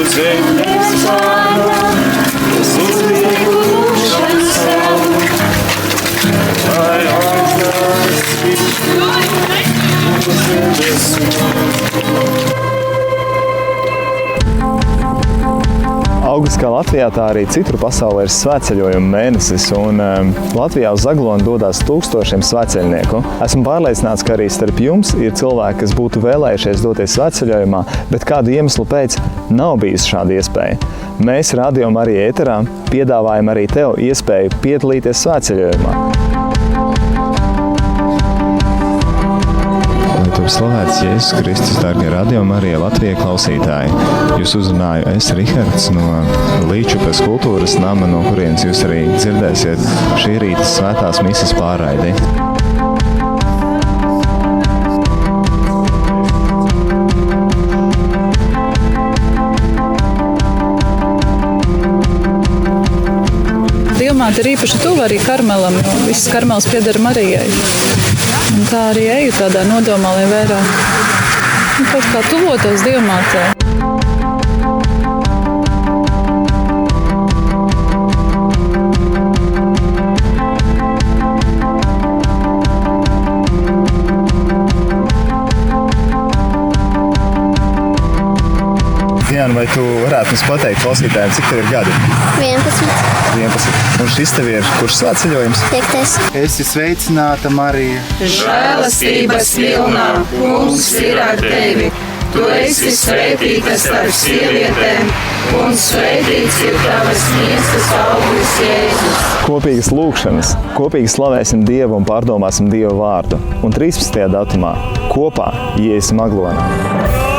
uz zemes pārām, uz uzlieku lūkšanu savu, lai augstās uz zemes Augusts kā Latvijā, tā arī citur pasaulē ir svētceļojuma mēnesis, un Latvijā uz Zagloni dodās tūkstošiem svētceļnieku. Esmu pārliecināts, ka arī starp jums ir cilvēki, kas būtu vēlējušies doties svētceļojumā, bet kādu iemeslu pēc nav bijusi šāda iespēja. Mēs Radio Marija ēterā piedāvājam arī tev iespēju piedalīties svētceļojumā. Slavēts Jēzus Kristus, dārgie Radio Marija Latvijas klausītāji. Jūs uzrunāju es, Rihards, no Līčupas kultūras nama, no kurienes jūs arī dzirdēsiet šī rīta svētās mises pārraidi. Dievmāte ir īpaši tuva arī Karmelam, jo viss Karmels pieder Marijai. Un tā arī eju tādā nodomā, lai vairāk kaut kā tuvotos Dievmātei. Diana, vai tu varētu mums pateikt klausītājiem, cik tev ir gadi? 11. 11. Un šis tev ir kurš svētceļojums? 5. Esi sveicināta, Marija. Žēlastības pilnā, Kungs ir ar tevi. Tu esi svētīta starp sievietēm, un svētīts ir tavas miesas auglis, Jēzus. Kopīgas lūkšanas, kopīgi slavēsim Dievu un pārdomāsim Dieva vārdu. Un 13. datumā kopā iesim Aglonā.